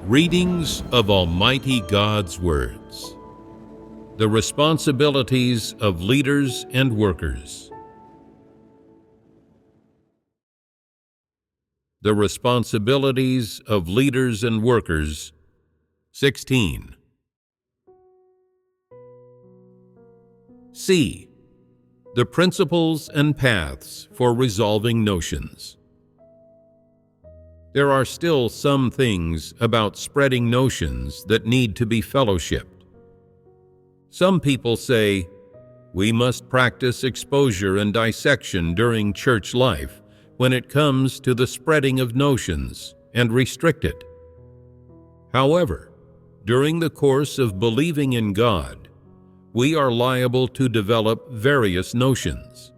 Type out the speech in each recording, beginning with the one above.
Readings of Almighty God's Words. The responsibilities of leaders and workers. The responsibilities of leaders and workers. 16. C. The principles and paths for resolving notions. There are still some things about spreading notions that need to be fellowshipped. Some people say, we must practice exposure and dissection during church life when it comes to the spreading of notions and restrict it. However, during the course of believing in God, we are liable to develop various notions.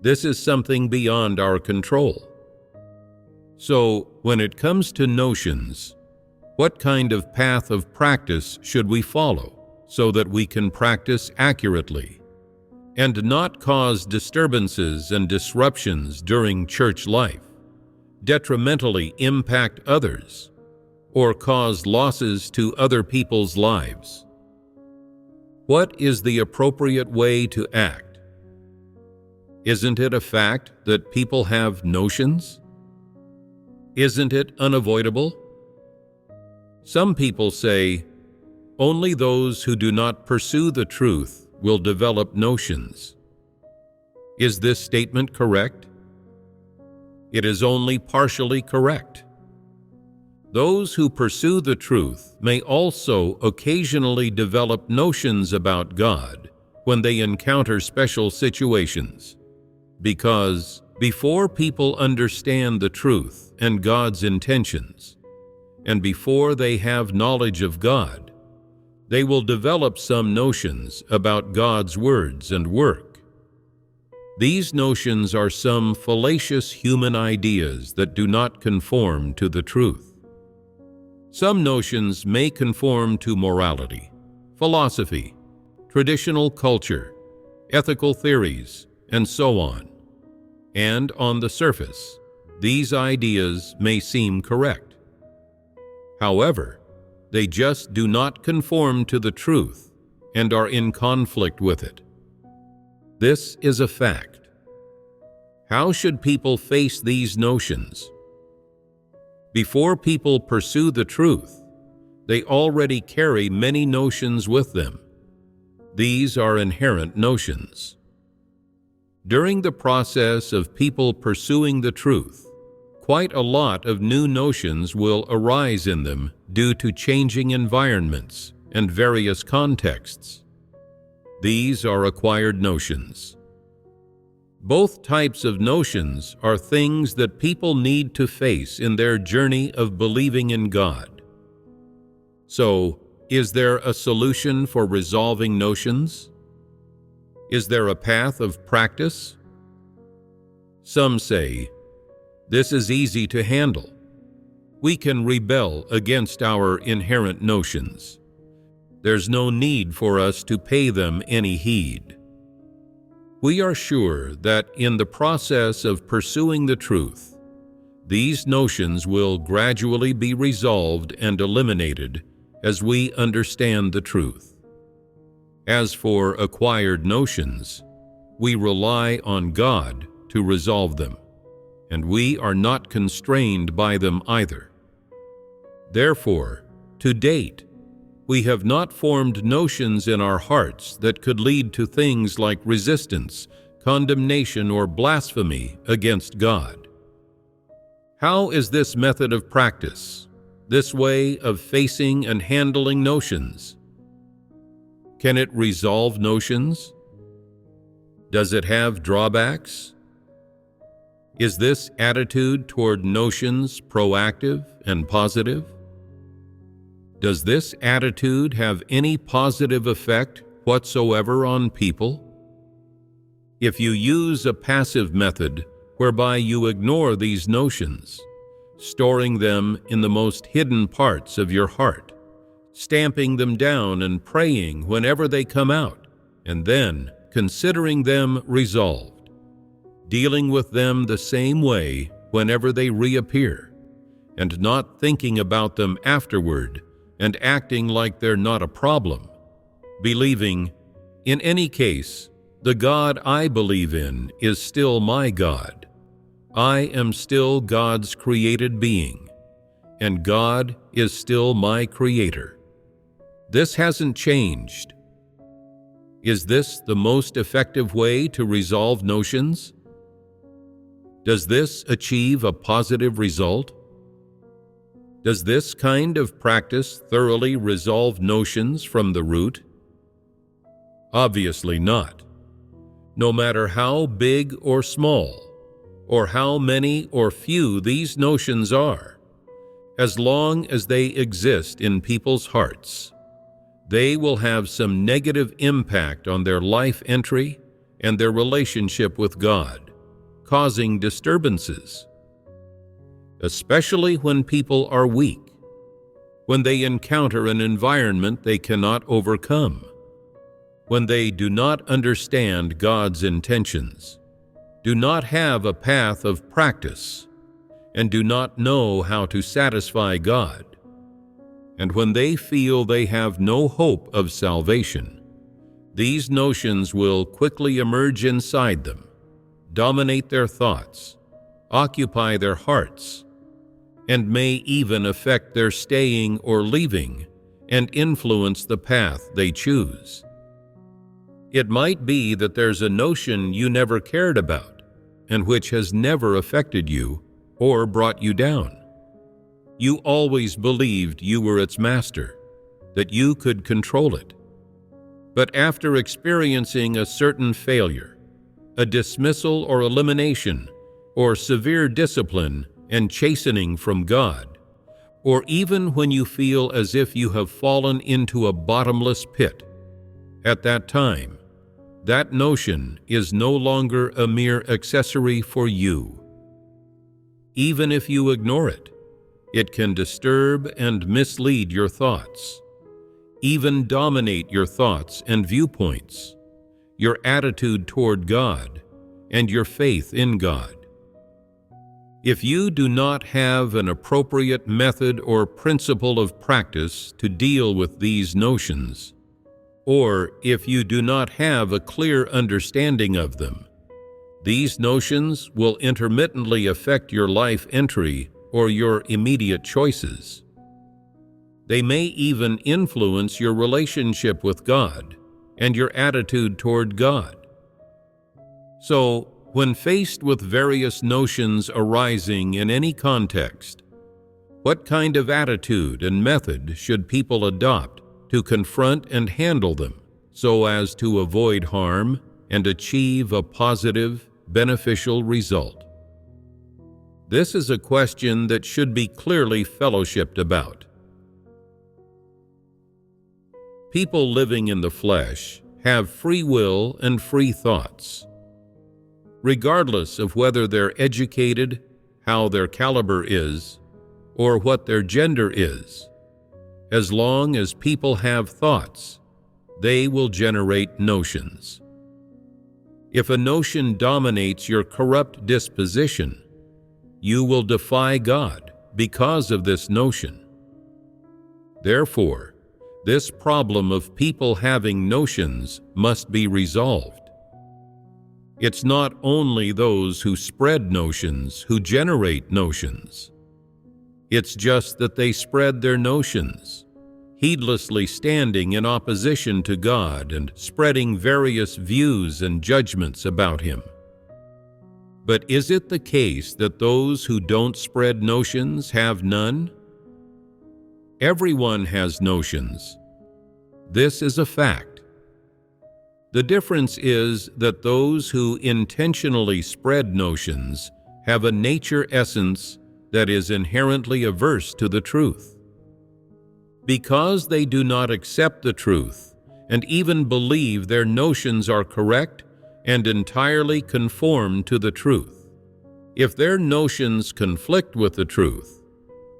This is something beyond our control. So, when it comes to notions, what kind of path of practice should we follow so that we can practice accurately and not cause disturbances and disruptions during church life, detrimentally impact others, or cause losses to other people's lives? What is the appropriate way to act? Isn't it a fact that people have notions? Isn't it unavoidable? Some people say, only those who do not pursue the truth will develop notions. Is this statement correct? It is only partially correct. Those who pursue the truth may also occasionally develop notions about God when they encounter special situations, because before people understand the truth and God's intentions, and before they have knowledge of God, they will develop some notions about God's words and work. These notions are some fallacious human ideas that do not conform to the truth. Some notions may conform to morality, philosophy, traditional culture, ethical theories, and so on. And on the surface, these ideas may seem correct. However, they just do not conform to the truth and are in conflict with it. This is a fact. How should people face these notions? Before people pursue the truth, they already carry many notions with them. These are inherent notions. During the process of people pursuing the truth, quite a lot of new notions will arise in them due to changing environments and various contexts. These are acquired notions. Both types of notions are things that people need to face in their journey of believing in God. So, is there a solution for resolving notions? Is there a path of practice? Some say, this is easy to handle. We can rebel against our inherent notions. There's no need for us to pay them any heed. We are sure that in the process of pursuing the truth, these notions will gradually be resolved and eliminated as we understand the truth. As for acquired notions, we rely on God to resolve them, and we are not constrained by them either. Therefore, to date, we have not formed notions in our hearts that could lead to things like resistance, condemnation, or blasphemy against God. How is this method of practice, this way of facing and handling notions? Can it resolve notions? Does it have drawbacks? Is this attitude toward notions proactive and positive? Does this attitude have any positive effect whatsoever on people? If you use a passive method whereby you ignore these notions, storing them in the most hidden parts of your heart, stamping them down and praying whenever they come out, and then considering them resolved, dealing with them the same way whenever they reappear, and not thinking about them afterward and acting like they're not a problem, believing, in any case, the God I believe in is still my God. I am still God's created being, and God is still my creator. This hasn't changed. Is this the most effective way to resolve notions? Does this achieve a positive result? Does this kind of practice thoroughly resolve notions from the root? Obviously not. No matter how big or small, or how many or few these notions are, as long as they exist in people's hearts, they will have some negative impact on their life entry and their relationship with God, causing disturbances. Especially when people are weak, when they encounter an environment they cannot overcome, when they do not understand God's intentions, do not have a path of practice, and do not know how to satisfy God, and when they feel they have no hope of salvation, these notions will quickly emerge inside them, dominate their thoughts, occupy their hearts, and may even affect their staying or leaving and influence the path they choose. It might be that there's a notion you never cared about and which has never affected you or brought you down. You always believed you were its master, that you could control it. But after experiencing a certain failure, a dismissal or elimination, or severe discipline and chastening from God, or even when you feel as if you have fallen into a bottomless pit, at that time, that notion is no longer a mere accessory for you. Even if you ignore it, it can disturb and mislead your thoughts, even dominate your thoughts and viewpoints, your attitude toward God, and your faith in God. If you do not have an appropriate method or principle of practice to deal with these notions, or if you do not have a clear understanding of them, these notions will intermittently affect your life entry or your immediate choices. They may even influence your relationship with God and your attitude toward God. So, when faced with various notions arising in any context, what kind of attitude and method should people adopt to confront and handle them so as to avoid harm and achieve a positive, beneficial result? This is a question that should be clearly fellowshipped about. People living in the flesh have free will and free thoughts. Regardless of whether they're educated, how their caliber is, or what their gender is, as long as people have thoughts, they will generate notions. If a notion dominates your corrupt disposition, you will defy God because of this notion. Therefore, this problem of people having notions must be resolved. It's not only those who spread notions who generate notions. It's just that they spread their notions, heedlessly standing in opposition to God and spreading various views and judgments about Him. But is it the case that those who don't spread notions have none? Everyone has notions. This is a fact. The difference is that those who intentionally spread notions have a nature essence that is inherently averse to the truth. Because they do not accept the truth and even believe their notions are correct and entirely conform to the truth, if their notions conflict with the truth,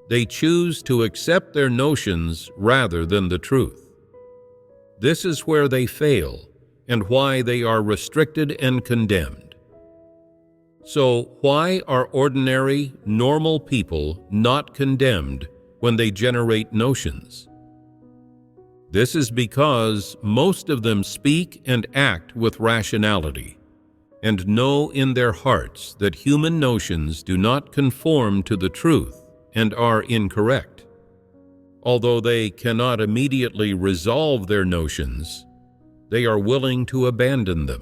they choose to accept their notions rather than the truth. This is where they fail and why they are restricted and condemned. So why are ordinary, normal people not condemned when they generate notions? This is because most of them speak and act with rationality, and know in their hearts that human notions do not conform to the truth and are incorrect. Although they cannot immediately resolve their notions, they are willing to abandon them.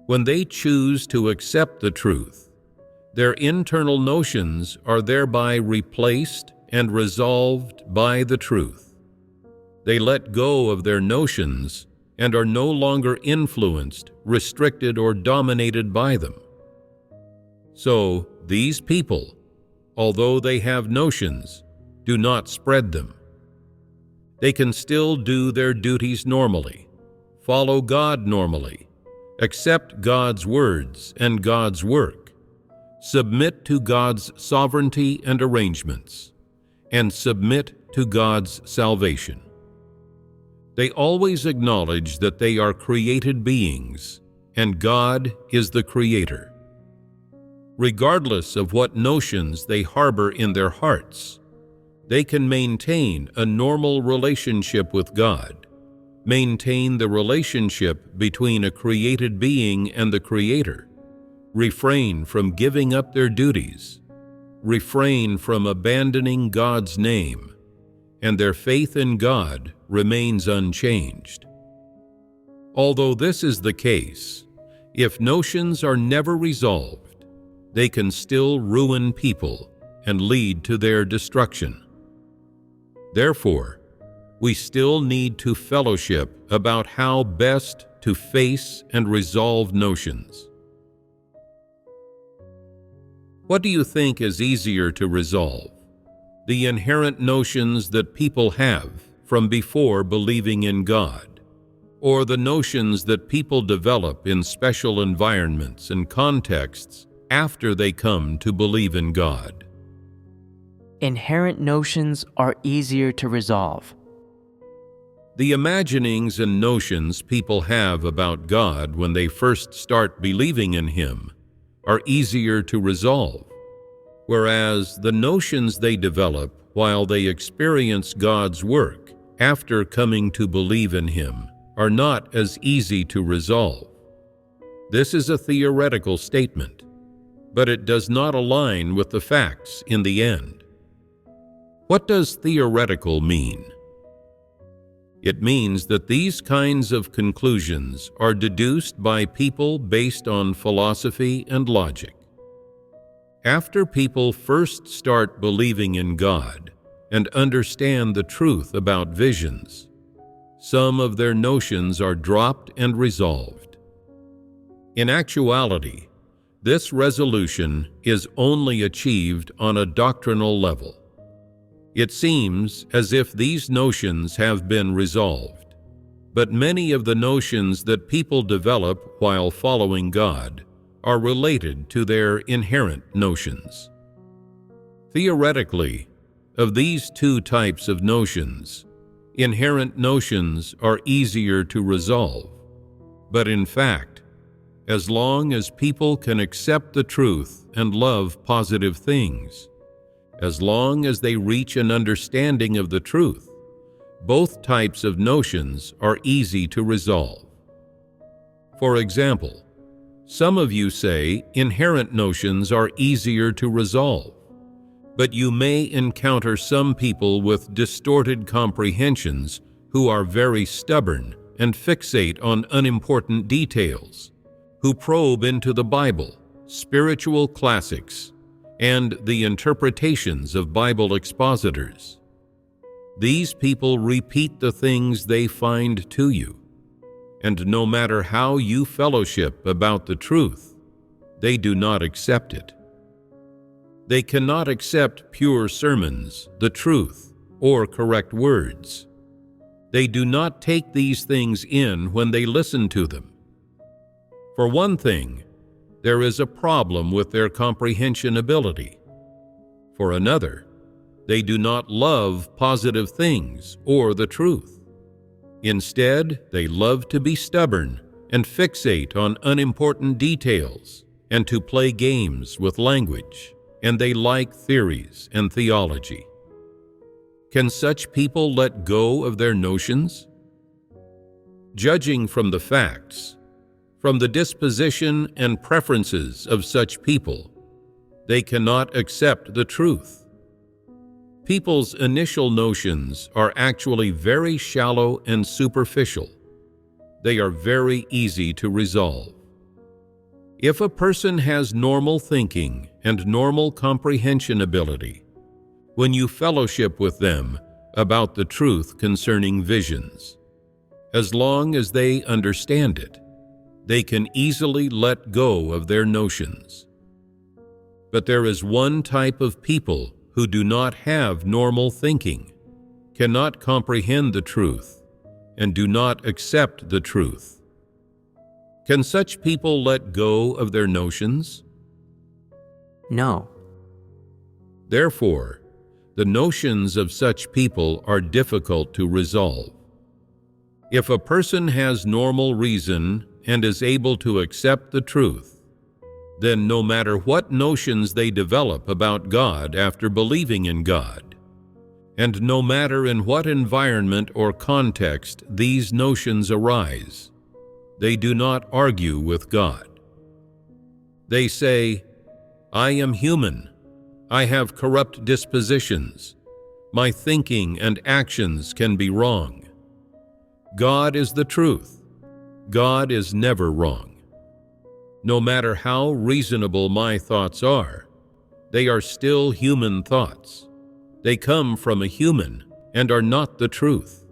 When they choose to accept the truth, their internal notions are thereby replaced and resolved by the truth. They let go of their notions and are no longer influenced, restricted, or dominated by them. So, these people, although they have notions, do not spread them. They can still do their duties normally, follow God normally, accept God's words and God's work, submit to God's sovereignty and arrangements, and submit to God's salvation. They always acknowledge that they are created beings, and God is the Creator. Regardless of what notions they harbor in their hearts, they can maintain a normal relationship with God, maintain the relationship between a created being and the Creator, refrain from giving up their duties, refrain from abandoning God's name, and their faith in God remains unchanged. Although this is the case, if notions are never resolved, they can still ruin people and lead to their destruction. Therefore, we still need to fellowship about how best to face and resolve notions. What do you think is easier to resolve? The inherent notions that people have from before believing in God, or the notions that people develop in special environments and contexts after they come to believe in God? Inherent notions are easier to resolve. The imaginings and notions people have about God when they first start believing in Him are easier to resolve, whereas the notions they develop while they experience God's work after coming to believe in Him are not as easy to resolve. This is a theoretical statement, but it does not align with the facts in the end. What does theoretical mean? It means that these kinds of conclusions are deduced by people based on philosophy and logic. After people first start believing in God and understand the truth about visions, some of their notions are dropped and resolved. In actuality, this resolution is only achieved on a doctrinal level. It seems as if these notions have been resolved, but many of the notions that people develop while following God are related to their inherent notions. Theoretically, of these two types of notions, inherent notions are easier to resolve, but in fact, as long as people can accept the truth and love positive things, as long as they reach an understanding of the truth, both types of notions are easy to resolve. For example, some of you say inherent notions are easier to resolve, but you may encounter some people with distorted comprehensions who are very stubborn and fixate on unimportant details, who probe into the Bible, spiritual classics, and the interpretations of Bible expositors. These people repeat the things they find to you, and no matter how you fellowship about the truth, they do not accept it. They cannot accept pure sermons, the truth, or correct words. They do not take these things in when they listen to them. For one thing, there is a problem with their comprehension ability. For another, they do not love positive things or the truth. Instead, they love to be stubborn and fixate on unimportant details and to play games with language, and they like theories and theology. Can such people let go of their notions? Judging from the facts, from the disposition and preferences of such people, they cannot accept the truth. People's initial notions are actually very shallow and superficial. They are very easy to resolve. If a person has normal thinking and normal comprehension ability, when you fellowship with them about the truth concerning visions, as long as they understand it, they can easily let go of their notions. But there is one type of people who do not have normal thinking, cannot comprehend the truth, and do not accept the truth. Can such people let go of their notions? No. Therefore, the notions of such people are difficult to resolve. If a person has normal reason and is able to accept the truth, then no matter what notions they develop about God after believing in God, and no matter in what environment or context these notions arise, they do not argue with God. They say, "I am human. I have corrupt dispositions. My thinking and actions can be wrong. God is the truth. God is never wrong. No matter how reasonable my thoughts are, they are still human thoughts. They come from a human and are not the truth.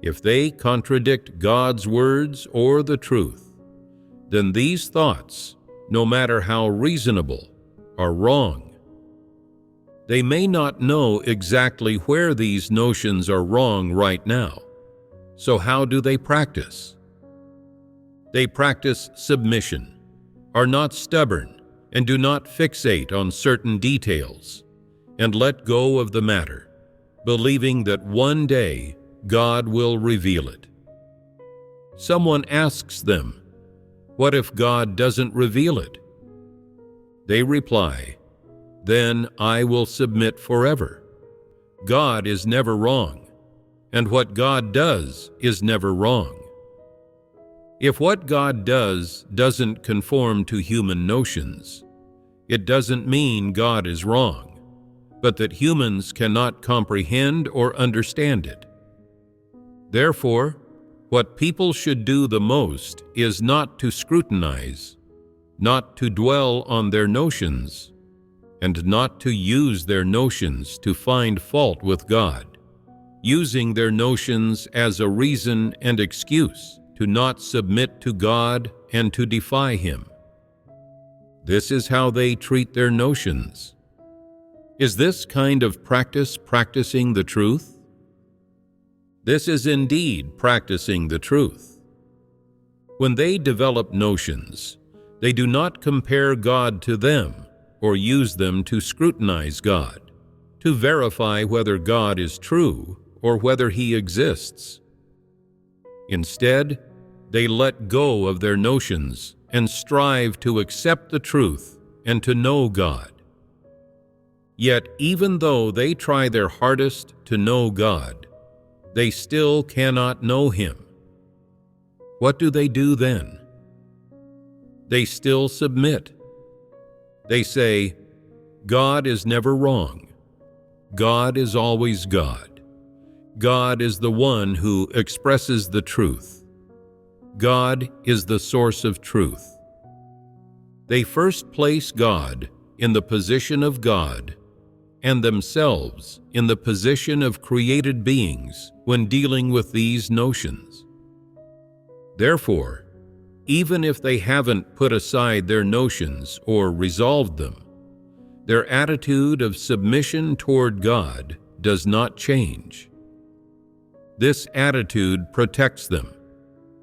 If they contradict God's words or the truth, then these thoughts, no matter how reasonable, are wrong. They may not know exactly where these notions are wrong right now. So how do they practice? They practice submission, are not stubborn, and do not fixate on certain details, and let go of the matter, believing that one day God will reveal it. Someone asks them, "What if God doesn't reveal it?" They reply, "Then I will submit forever. God is never wrong, and what God does is never wrong." If what God does doesn't conform to human notions, it doesn't mean God is wrong, but that humans cannot comprehend or understand it. Therefore, what people should do the most is not to scrutinize, not to dwell on their notions, and not to use their notions to find fault with God, using their notions as a reason and excuse to not submit to God and to defy Him. This is how they treat their notions. Is this kind of practice practicing the truth? This is indeed practicing the truth. When they develop notions, they do not compare God to them or use them to scrutinize God, to verify whether God is true or whether He exists. Instead, they let go of their notions and strive to accept the truth and to know God. Yet, even though they try their hardest to know God, they still cannot know Him. What do they do then? They still submit. They say, "God is never wrong. God is always God. God is the one who expresses the truth. God is the source of truth." They first place God in the position of God and themselves in the position of created beings when dealing with these notions. Therefore, even if they haven't put aside their notions or resolved them, their attitude of submission toward God does not change. This attitude protects them,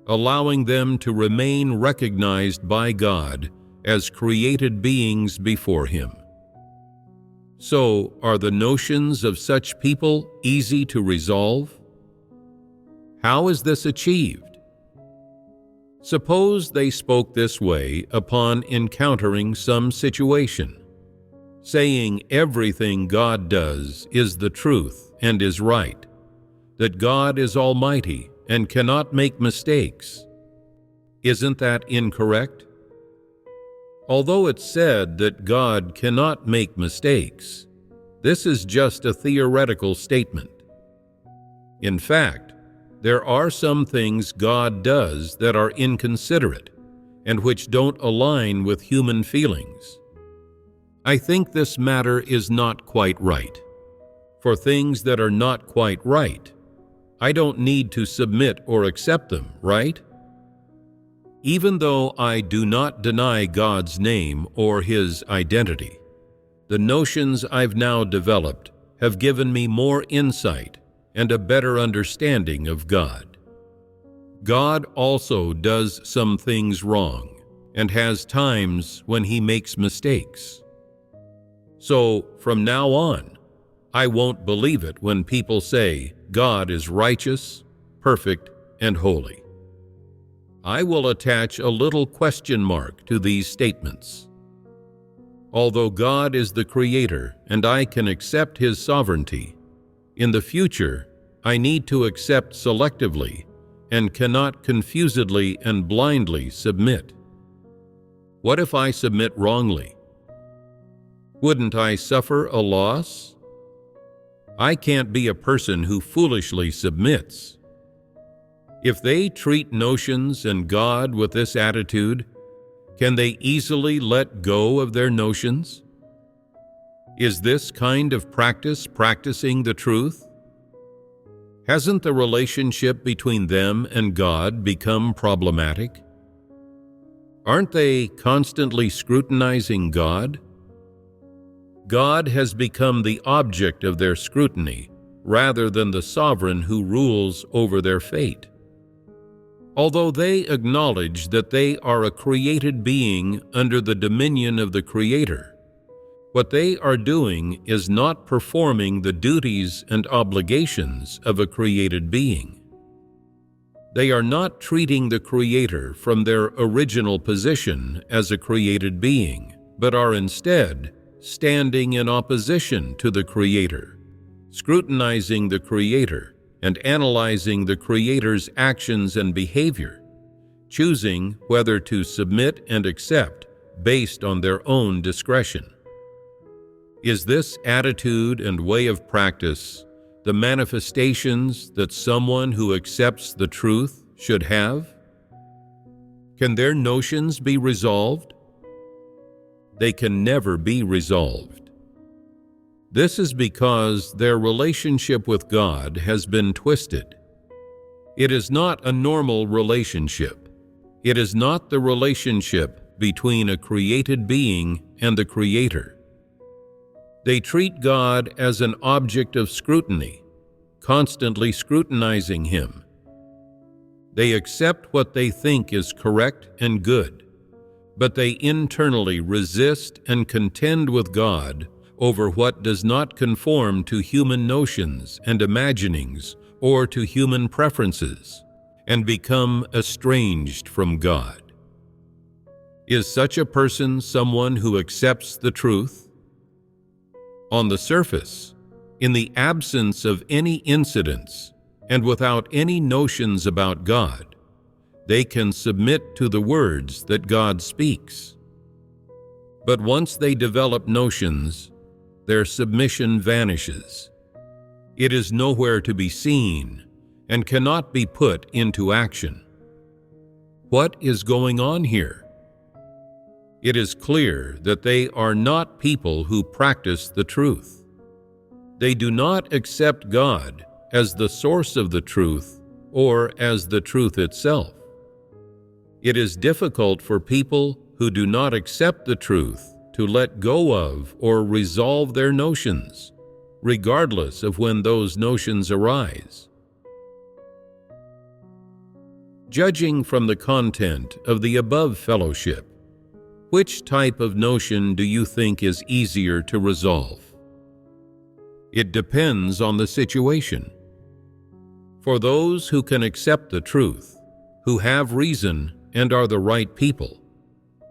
allowing them to remain recognized by God as created beings before Him. So, are the notions of such people easy to resolve? How is this achieved? Suppose they spoke this way upon encountering some situation, saying everything God does is the truth and is right, that God is almighty and cannot make mistakes. Isn't that incorrect? Although it's said that God cannot make mistakes, this is just a theoretical statement. In fact, there are some things God does that are inconsiderate and which don't align with human feelings. I think this matter is not quite right. For things that are not quite right, I don't need to submit or accept them, right? Even though I do not deny God's name or His identity, the notions I've now developed have given me more insight and a better understanding of God. God also does some things wrong and has times when He makes mistakes. So, from now on, I won't believe it when people say God is righteous, perfect, and holy. I will attach a little question mark to these statements. Although God is the Creator and I can accept His sovereignty, in the future, I need to accept selectively and cannot confusedly and blindly submit. What if I submit wrongly? Wouldn't I suffer a loss? I can't be a person who foolishly submits. If they treat notions and God with this attitude, can they easily let go of their notions? Is this kind of practice practicing the truth? Hasn't the relationship between them and God become problematic? Aren't they constantly scrutinizing God? God has become the object of their scrutiny rather than the sovereign who rules over their fate. Although they acknowledge that they are a created being under the dominion of the Creator, what they are doing is not performing the duties and obligations of a created being. They are not treating the Creator from their original position as a created being, but are instead standing in opposition to the Creator, scrutinizing the Creator and analyzing the Creator's actions and behavior, choosing whether to submit and accept based on their own discretion. Is this attitude and way of practice the manifestations that someone who accepts the truth should have? Can their notions be resolved? They can never be resolved. This is because their relationship with God has been twisted. It is not a normal relationship. It is not the relationship between a created being and the Creator. They treat God as an object of scrutiny, constantly scrutinizing Him. They accept what they think is correct and good, but they internally resist and contend with God over what does not conform to human notions and imaginings or to human preferences, and become estranged from God. Is such a person someone who accepts the truth? On the surface, in the absence of any incidents and without any notions about God, they can submit to the words that God speaks. But once they develop notions, their submission vanishes. It is nowhere to be seen and cannot be put into action. What is going on here? It is clear that they are not people who practice the truth. They do not accept God as the source of the truth or as the truth itself. It is difficult for people who do not accept the truth to let go of or resolve their notions, regardless of when those notions arise. Judging from the content of the above fellowship, which type of notion do you think is easier to resolve? It depends on the situation. For those who can accept the truth, who have reason and are the right people.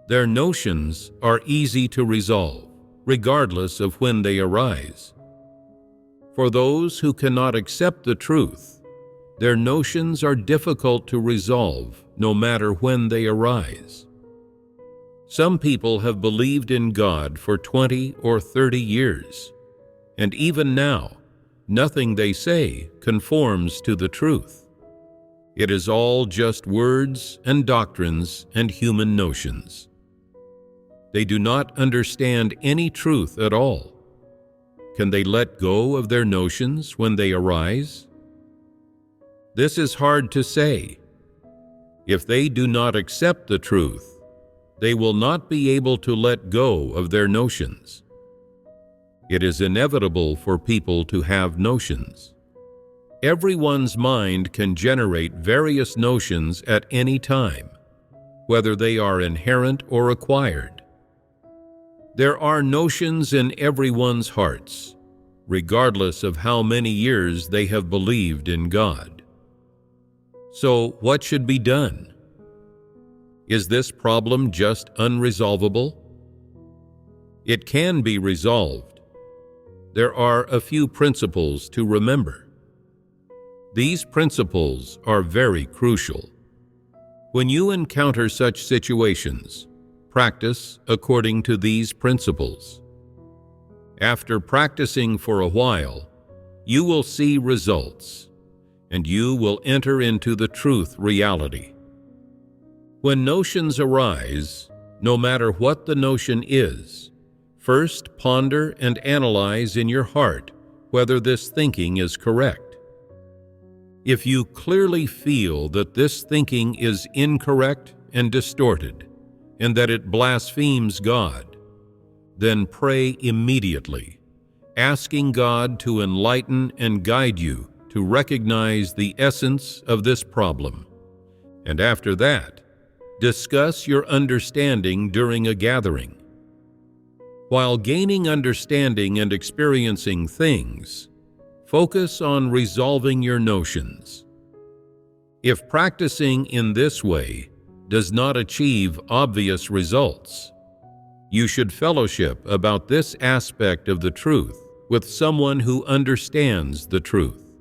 Their notions are easy to resolve, regardless of when they arise. For those who cannot accept the truth, their notions are difficult to resolve no matter when they arise. Some people have believed in God for 20 or 30 years, and even now, nothing they say conforms to the truth. It is all just words and doctrines and human notions. They do not understand any truth at all. Can they let go of their notions when they arise? This is hard to say. If they do not accept the truth, they will not be able to let go of their notions. It is inevitable for people to have notions. Everyone's mind can generate various notions at any time, whether they are inherent or acquired. There are notions in everyone's hearts, regardless of how many years they have believed in God. So, what should be done? Is this problem just unresolvable? It can be resolved. There are a few principles to remember. These principles are very crucial. When you encounter such situations, practice according to these principles. After practicing for a while, you will see results, and you will enter into the truth reality. When notions arise, no matter what the notion is, first ponder and analyze in your heart whether this thinking is correct. If you clearly feel that this thinking is incorrect and distorted, and that it blasphemes God, then pray immediately, asking God to enlighten and guide you to recognize the essence of this problem. And after that, discuss your understanding during a gathering. While gaining understanding and experiencing things, focus on resolving your notions. If practicing in this way does not achieve obvious results, you should fellowship about this aspect of the truth with someone who understands the truth,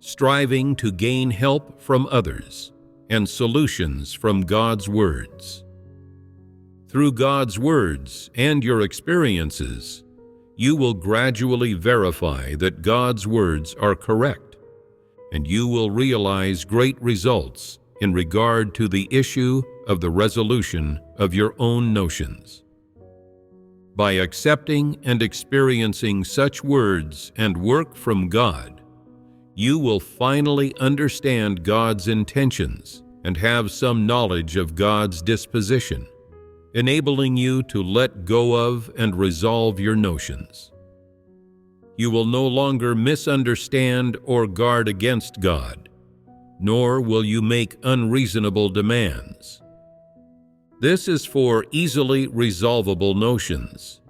striving to gain help from others and solutions from God's words. Through God's words and your experiences, you will gradually verify that God's words are correct, and you will realize great results in regard to the issue of the resolution of your own notions. By accepting and experiencing such words and work from God, you will finally understand God's intentions and have some knowledge of God's disposition, enabling you to let go of and resolve your notions. You will no longer misunderstand or guard against God, nor will you make unreasonable demands. This is for easily resolvable notions.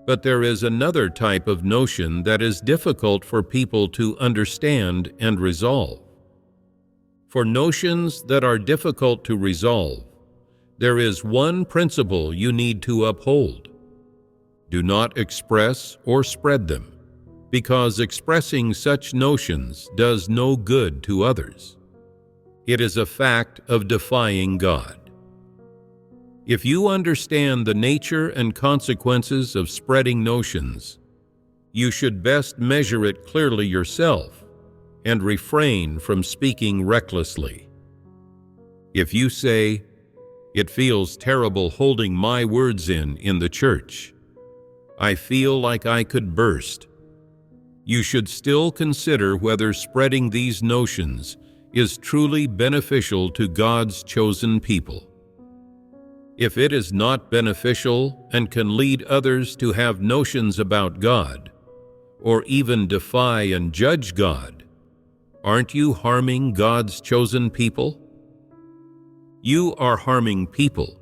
But there is another type of notion that is difficult for people to understand and resolve. For notions that are difficult to resolve, there is one principle you need to uphold. Do not express or spread them, because expressing such notions does no good to others. It is a fact of defying God. If you understand the nature and consequences of spreading notions, you should best measure it clearly yourself and refrain from speaking recklessly. If you say, "It feels terrible holding my words in the church. I feel like I could burst," you should still consider whether spreading these notions is truly beneficial to God's chosen people. If it is not beneficial and can lead others to have notions about God, or even defy and judge God, aren't you harming God's chosen people? You are harming people.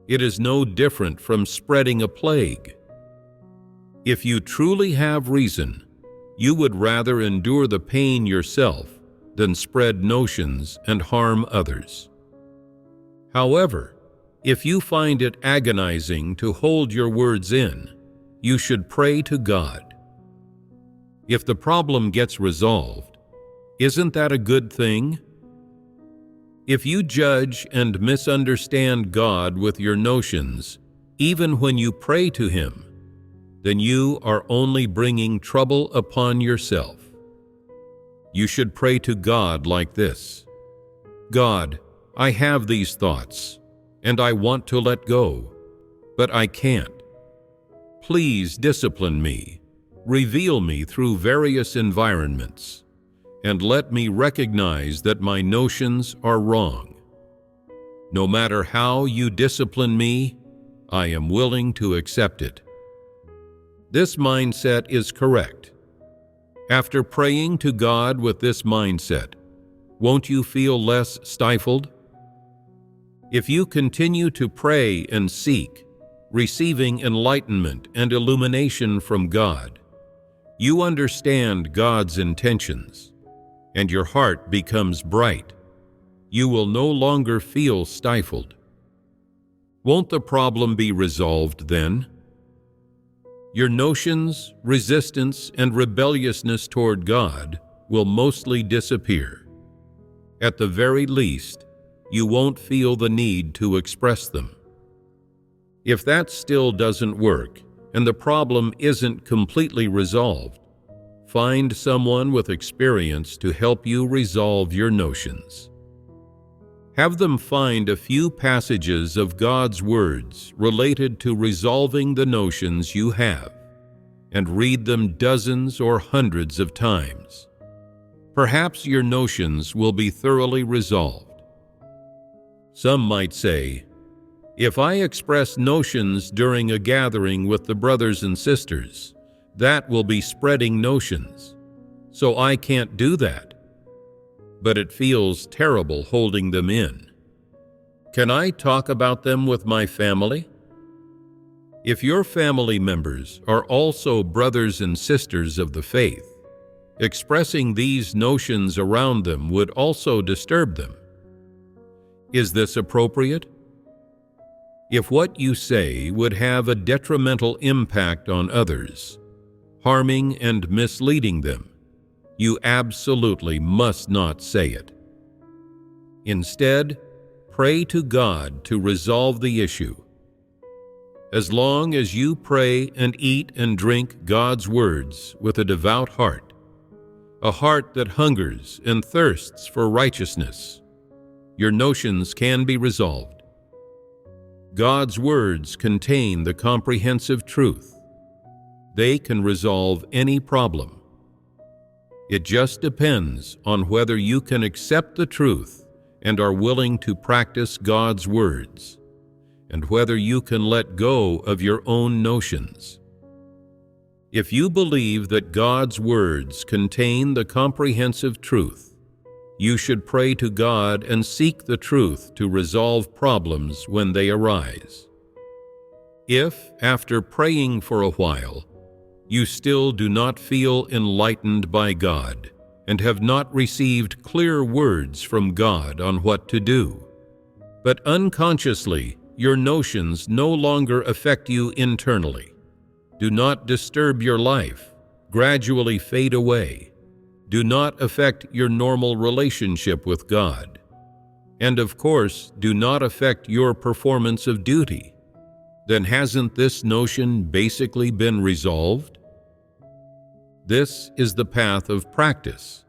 It is no different from spreading a plague. If you truly have reason, you would rather endure the pain yourself than spread notions and harm others. However, if you find it agonizing to hold your words in, you should pray to God. If the problem gets resolved, isn't that a good thing? If you judge and misunderstand God with your notions, even when you pray to Him, then you are only bringing trouble upon yourself. You should pray to God like this: God, I have these thoughts, and I want to let go, but I can't. Please discipline me, reveal me through various environments, and let me recognize that my notions are wrong. No matter how you discipline me, I am willing to accept it. This mindset is correct. After praying to God with this mindset, won't you feel less stifled? If you continue to pray and seek, receiving enlightenment and illumination from God, you understand God's intentions, and your heart becomes bright. You will no longer feel stifled. Won't the problem be resolved then? Your notions, resistance, and rebelliousness toward God will mostly disappear. At the very least, you won't feel the need to express them. If that still doesn't work, and the problem isn't completely resolved, find someone with experience to help you resolve your notions. Have them find a few passages of God's words related to resolving the notions you have, and read them dozens or hundreds of times. Perhaps your notions will be thoroughly resolved. Some might say, if I express notions during a gathering with the brothers and sisters, that will be spreading notions, so I can't do that. But it feels terrible holding them in. Can I talk about them with my family? If your family members are also brothers and sisters of the faith, expressing these notions around them would also disturb them. Is this appropriate? If what you say would have a detrimental impact on others, harming and misleading them, you absolutely must not say it. Instead, pray to God to resolve the issue. As long as you pray and eat and drink God's words with a devout heart, a heart that hungers and thirsts for righteousness, your notions can be resolved. God's words contain the comprehensive truth. They can resolve any problem. It just depends on whether you can accept the truth and are willing to practice God's words, and whether you can let go of your own notions. If you believe that God's words contain the comprehensive truth, you should pray to God and seek the truth to resolve problems when they arise. If, after praying for a while, you still do not feel enlightened by God and have not received clear words from God on what to do, but unconsciously your notions no longer affect you internally, do not disturb your life, gradually fade away, do not affect your normal relationship with God, and of course do not affect your performance of duty, then hasn't this notion basically been resolved? This is the path of practice,